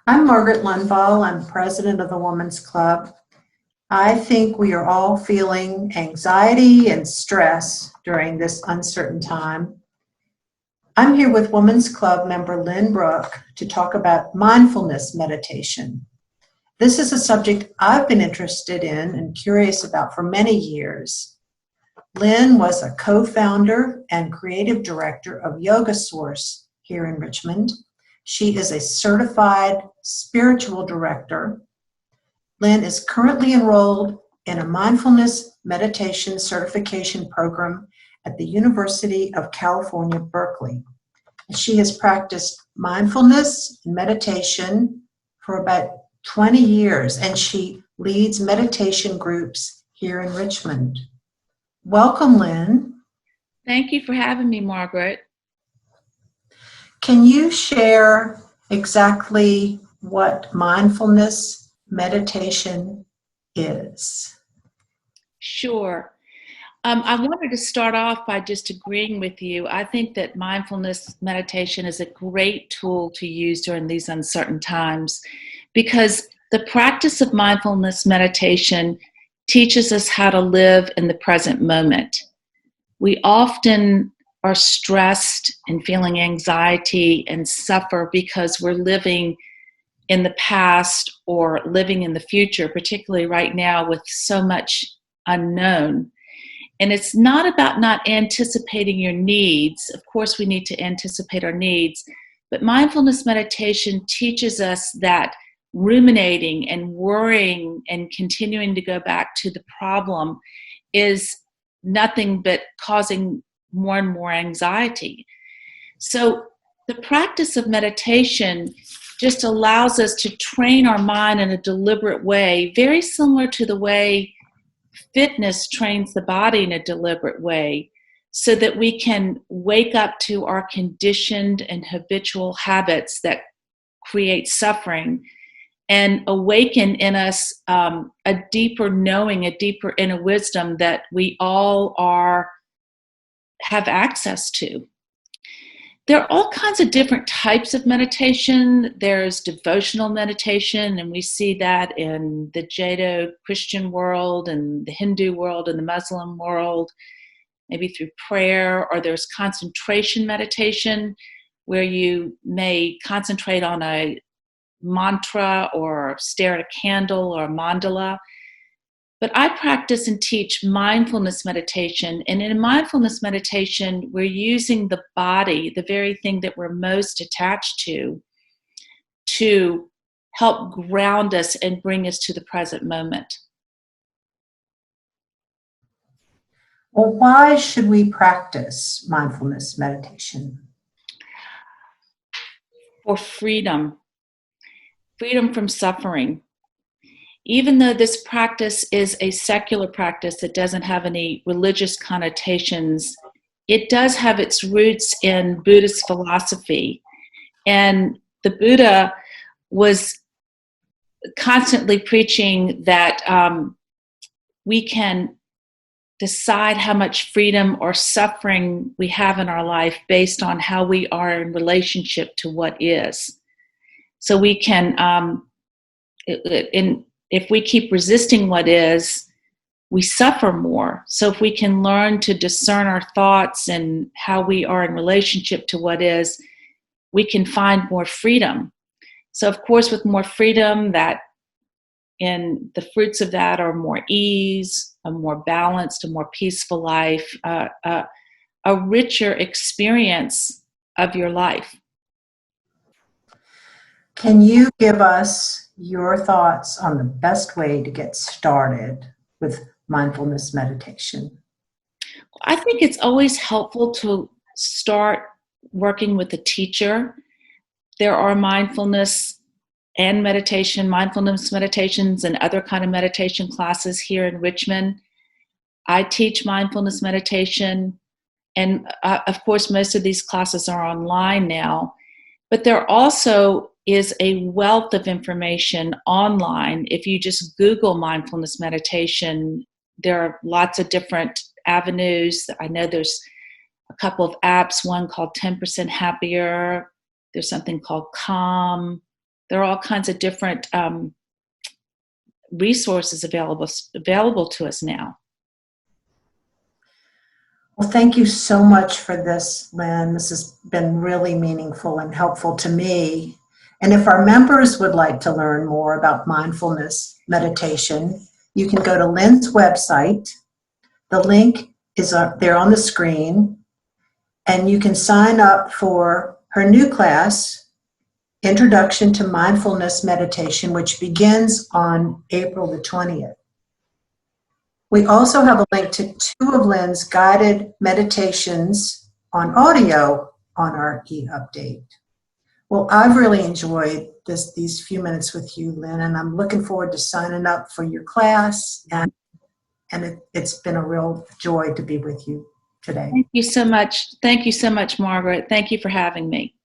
I'm Margaret Lundvall. I'm president of the Women's Club. I think we are all feeling anxiety and stress during this uncertain time. I'm here with Women's Club member Lynn Brooke to talk about mindfulness meditation. This is a subject I've been interested in and curious about for many years. Lynn was a co-founder and creative director of Yoga Source here in Richmond. She is a certified spiritual director. Lynn is currently enrolled in a mindfulness meditation certification program at the University of California, Berkeley. She has practiced mindfulness and meditation for about 20 years, and she leads meditation groups here in Richmond. Welcome, Lynn. Thank you for having me, Margaret. Can you share exactly what mindfulness meditation is? Sure. I wanted to start off by just agreeing with you. I think that mindfulness meditation is a great tool to use during these uncertain times because the practice of mindfulness meditation teaches us how to live in the present moment. We often are stressed and feeling anxiety and suffer because we're living in the past or living in the future, particularly right now with so much unknown. And it's not about not anticipating your needs. Of course, we need to anticipate our needs, but mindfulness meditation teaches us that ruminating and worrying and continuing to go back to the problem is nothing but causing more and more anxiety. So the practice of meditation just allows us to train our mind in a deliberate way, very similar to the way fitness trains the body in a deliberate way, so that we can wake up to our conditioned and habitual habits that create suffering and awaken in us a deeper knowing, a deeper inner wisdom that we all have access to. There are all kinds of different types of meditation. There's devotional meditation, and we see that in the Judeo-Christian world and the Hindu world and the Muslim world, maybe through prayer. Or there's concentration meditation, where you may concentrate on a mantra or stare at a candle or a mandala. But I practice and teach mindfulness meditation. And in mindfulness meditation, we're using the body, the very thing that we're most attached to help ground us and bring us to the present moment. Well, why should we practice mindfulness meditation? For freedom from suffering. Even though this practice is a secular practice that doesn't have any religious connotations, it does have its roots in Buddhist philosophy. And the Buddha was constantly preaching that we can decide how much freedom or suffering we have in our life based on how we are in relationship to what is. So we can, if we keep resisting what is, we suffer more. So if we can learn to discern our thoughts and how we are in relationship to what is, we can find more freedom. So of course, with more freedom, that and the fruits of that are more ease, a more balanced, a more peaceful life, a richer experience of your life. Can you give us your thoughts on the best way to get started with mindfulness meditation? I think it's always helpful to start working with a teacher. There are mindfulness meditations and other kind of meditation classes here in Richmond. I teach mindfulness meditation, and of course most of these classes are online now, but there also is a wealth of information online. If you just Google mindfulness meditation, there are lots of different avenues. I know there's a couple of apps, one called 10% Happier. There's something called Calm. There are all kinds of different resources available to us now. Well, thank you so much for this, Lynn. This has been really meaningful and helpful to me. And if our members would like to learn more about mindfulness meditation, you can go to Lynn's website. The link is up there on the screen, and you can sign up for her new class, Introduction to Mindfulness Meditation, which begins on April the 20th. We also have a link to 2 of Lynn's guided meditations on audio on our e-update. Well, I've really enjoyed these few minutes with you, Lynn, and I'm looking forward to signing up for your class, and it's been a real joy to be with you today. Thank you so much. Thank you so much, Margaret. Thank you for having me.